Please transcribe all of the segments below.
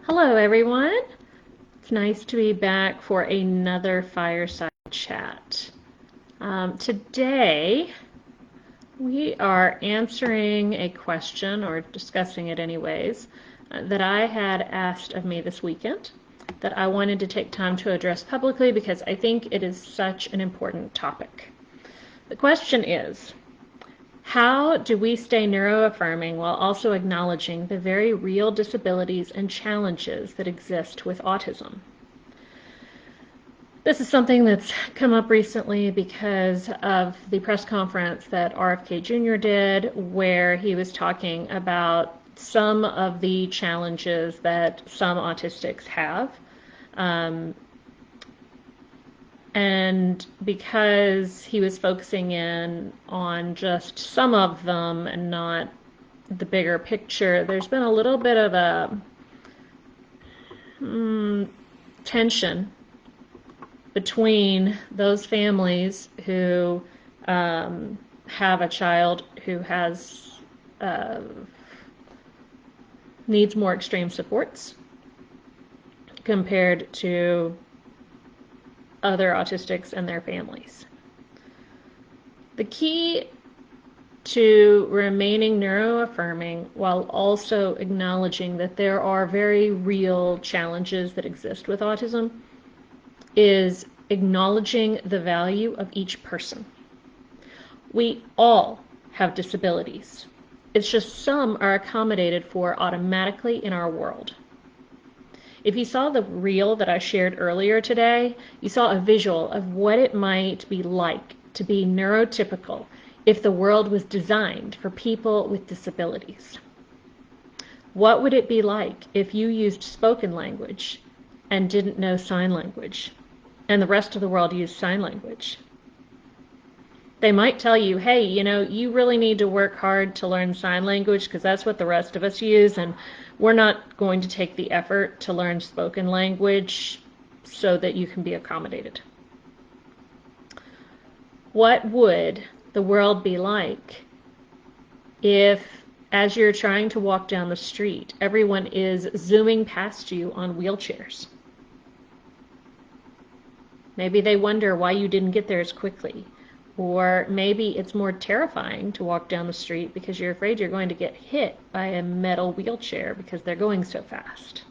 Hello, everyone. It's nice to be back for another Fireside Chat. Today, we are answering a question, or discussing it anyways, that I had asked of me this weekend that I wanted to take time to address publicly because I think it is such an important topic. The question is, how do we stay neuroaffirming while also acknowledging the very real disabilities and challenges that exist with autism? This is something that's come up recently because of the press conference that RFK Jr. did, where he was talking about some of the challenges that some autistics have. And because he was focusing in on just some of them and not the bigger picture, there's been a little bit of a tension between those families who have a child who has needs more extreme supports compared to other autistics and their families. The key to remaining neuroaffirming while also acknowledging that there are very real challenges that exist with autism is acknowledging the value of each person. We all have disabilities. It's just some are accommodated for automatically in our world. If you saw the reel that I shared earlier today, you saw a visual of what it might be like to be neurotypical if the world was designed for people with disabilities. What would it be like if you used spoken language and didn't know sign language, and the rest of the world used sign language? They might tell you, hey, you really need to work hard to learn sign language because that's what the rest of us use, and we're not going to take the effort to learn spoken language so that you can be accommodated. What would the world be like if, as you're trying to walk down the street, everyone is zooming past you on wheelchairs? Maybe they wonder why you didn't get there as quickly. Or maybe it's more terrifying to walk down the street because you're afraid you're going to get hit by a metal wheelchair because they're going so fast.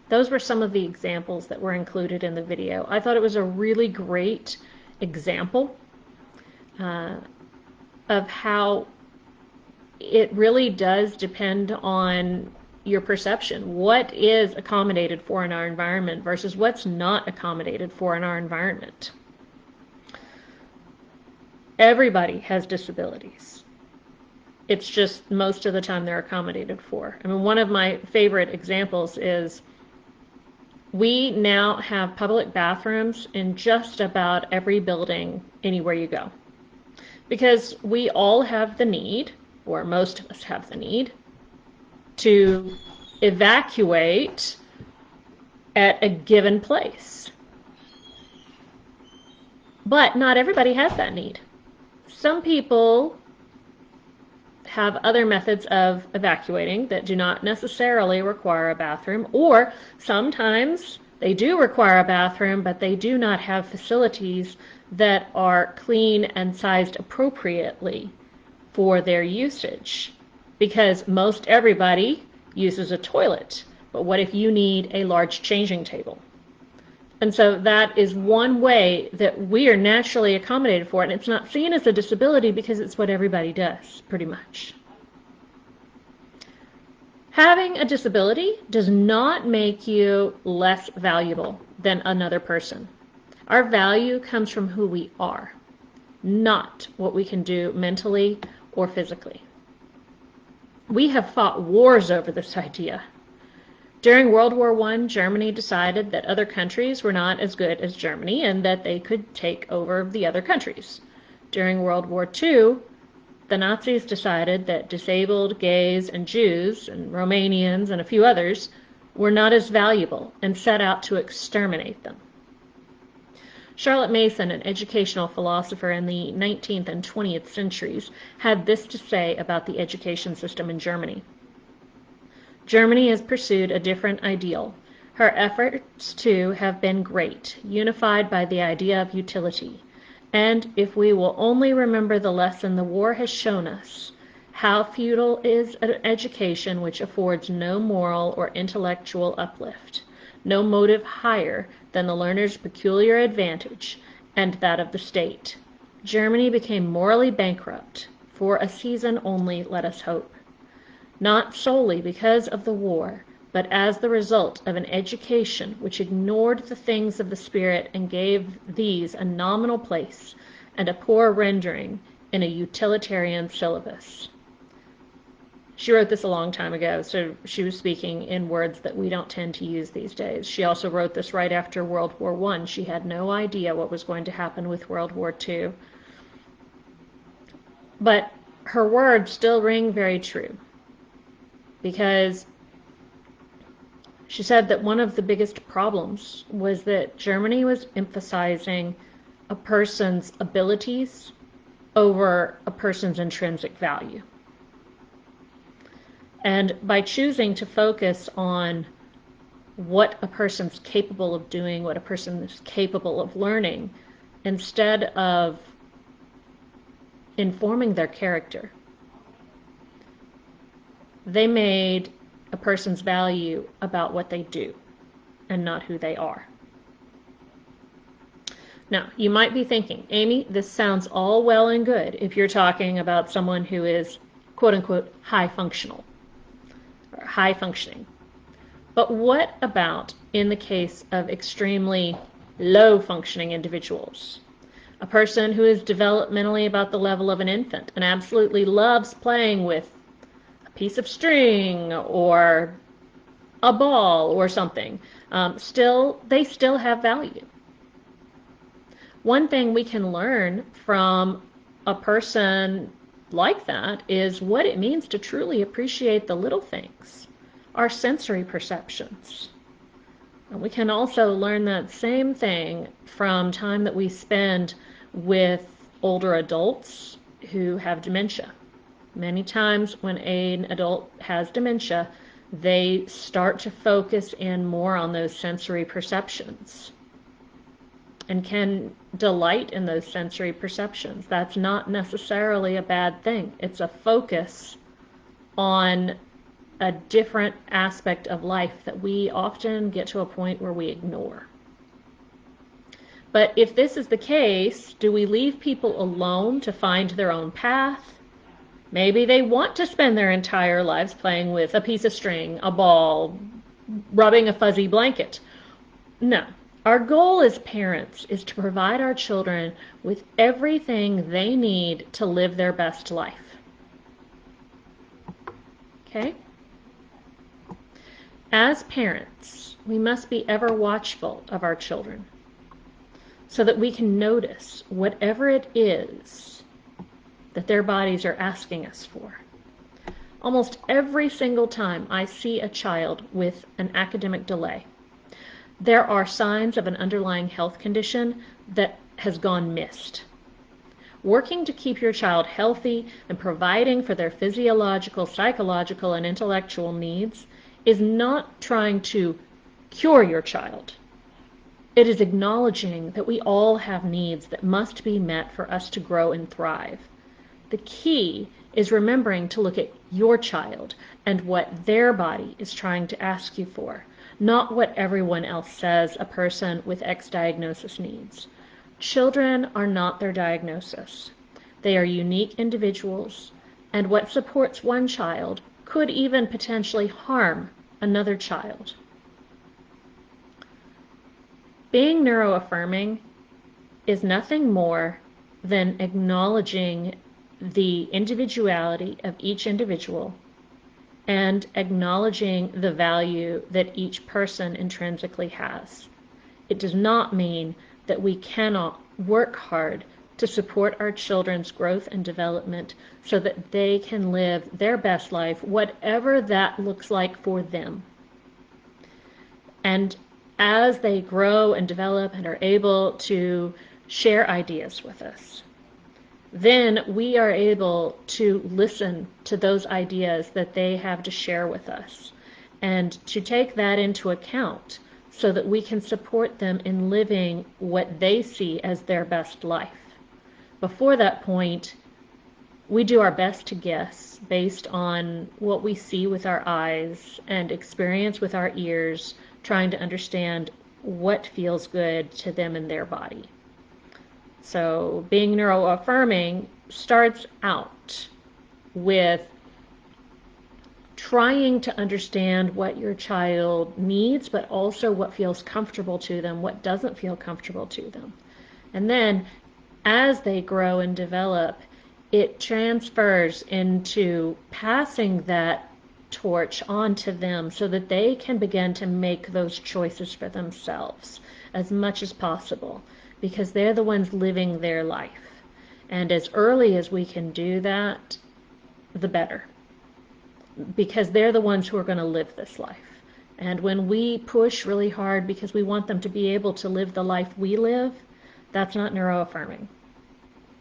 Those were some of the examples that were included in the video. I thought it was a really great example of how it really does depend on your perception. What is accommodated for in our environment versus what's not accommodated for in our environment. Everybody has disabilities. It's just most of the time they're accommodated for. I mean, one of my favorite examples is we now have public bathrooms in just about every building anywhere you go. Because we all have the need, or most of us have the need, to evacuate at a given place. But not everybody has that need. Some people have other methods of evacuating that do not necessarily require a bathroom, or sometimes they do require a bathroom, but they do not have facilities that are clean and sized appropriately for their usage. Because most everybody uses a toilet, but what if you need a large changing table? And so that is one way that we are naturally accommodated for it, and it's not seen as a disability because it's what everybody does, pretty much. Having a disability does not make you less valuable than another person. Our value comes from who we are, not what we can do mentally or physically. We have fought wars over this idea. During World War I, Germany decided that other countries were not as good as Germany and that they could take over the other countries. During World War II, the Nazis decided that disabled gays and Jews and Romanians and a few others were not as valuable and set out to exterminate them. Charlotte Mason, an educational philosopher in the 19th and 20th centuries, had this to say about the education system in Germany. Germany has pursued a different ideal. Her efforts, too, have been great, unified by the idea of utility. And if we will only remember the lesson the war has shown us, how futile is an education which affords no moral or intellectual uplift, no motive higher than the learner's peculiar advantage and that of the state. Germany became morally bankrupt, for a season only, let us hope. Not solely because of the war, but as the result of an education which ignored the things of the spirit and gave these a nominal place and a poor rendering in a utilitarian syllabus. She wrote this a long time ago, so she was speaking in words that we don't tend to use these days. She also wrote this right after World War I. She had no idea what was going to happen with World War II. But her words still ring very true, because she said that one of the biggest problems was that Germany was emphasizing a person's abilities over a person's intrinsic value. And by choosing to focus on what a person's capable of doing, what a person is capable of learning, instead of informing their character, they made a person's value about what they do and not who they are. Now, you might be thinking, Amy, this sounds all well and good if you're talking about someone who is, quote unquote, high functional or high functioning. But what about in the case of extremely low functioning individuals? A person who is developmentally about the level of an infant and absolutely loves playing with a piece of string or a ball or something, they still have value. One thing we can learn from a person like that is what it means to truly appreciate the little things, our sensory perceptions. And we can also learn that same thing from time that we spend with older adults who have dementia. Many times when an adult has dementia, they start to focus in more on those sensory perceptions and can delight in those sensory perceptions. That's not necessarily a bad thing. It's a focus on a different aspect of life that we often get to a point where we ignore. But if this is the case, do we leave people alone to find their own path? Maybe they want to spend their entire lives playing with a piece of string, a ball, rubbing a fuzzy blanket. No. Our goal as parents is to provide our children with everything they need to live their best life. Okay? As parents, we must be ever watchful of our children so that we can notice whatever it is that their bodies are asking us for. Almost every single time I see a child with an academic delay, there are signs of an underlying health condition that has gone missed. Working to keep your child healthy and providing for their physiological, psychological, and intellectual needs is not trying to cure your child. It is acknowledging that we all have needs that must be met for us to grow and thrive. The key is remembering to look at your child and what their body is trying to ask you for, not what everyone else says a person with X diagnosis needs. Children are not their diagnosis. They are unique individuals, and what supports one child could even potentially harm another child. Being neuroaffirming is nothing more than acknowledging the individuality of each individual and acknowledging the value that each person intrinsically has. It does not mean that we cannot work hard to support our children's growth and development so that they can live their best life, whatever that looks like for them. And as they grow and develop and are able to share ideas with us, then we are able to listen to those ideas that they have to share with us and to take that into account so that we can support them in living what they see as their best life. Before that point, we do our best to guess based on what we see with our eyes and experience with our ears, trying to understand what feels good to them in their body. So being neuroaffirming starts out with trying to understand what your child needs, but also what feels comfortable to them, what doesn't feel comfortable to them. And then as they grow and develop, it transfers into passing that torch onto them so that they can begin to make those choices for themselves as much as possible, because they're the ones living their life. And as early as we can do that, the better, because they're the ones who are going to live this life. And when we push really hard because we want them to be able to live the life we live, that's not neuroaffirming.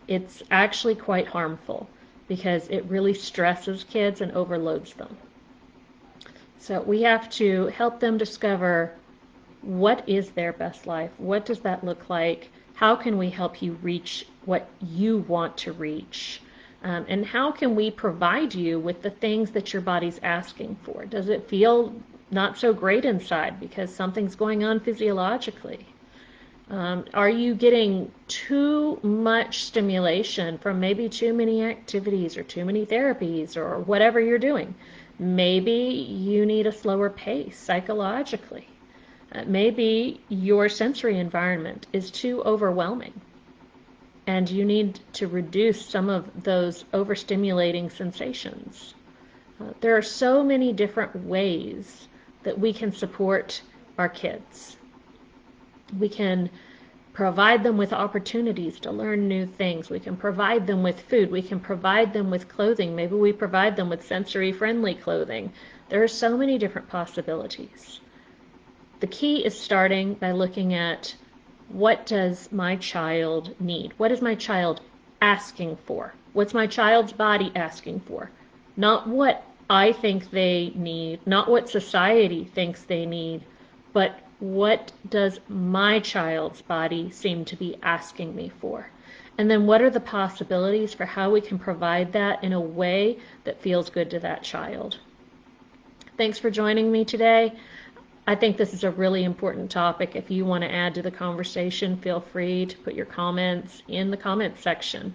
It's actually quite harmful because it really stresses kids and overloads them. So we have to help them discover what is their best life, what does that look like, how can we help you reach what you want to reach, and how can we provide you with the things that your body's asking for? Does it feel not so great inside because something's going on physiologically? Are you getting too much stimulation from maybe too many activities or too many therapies or whatever you're doing? Maybe you need a slower pace psychologically. Maybe your sensory environment is too overwhelming and you need to reduce some of those overstimulating sensations. There are so many different ways that we can support our kids. We can provide them with opportunities to learn new things. We can provide them with food. We can provide them with clothing. Maybe we provide them with sensory-friendly clothing. There are so many different possibilities. The key is starting by looking at, what does my child need? What is my child asking for? What's my child's body asking for? Not what I think they need, not what society thinks they need, but what does my child's body seem to be asking me for? And then what are the possibilities for how we can provide that in a way that feels good to that child? Thanks for joining me today. I think this is a really important topic. If you want to add to the conversation, feel free to put your comments in the comments section.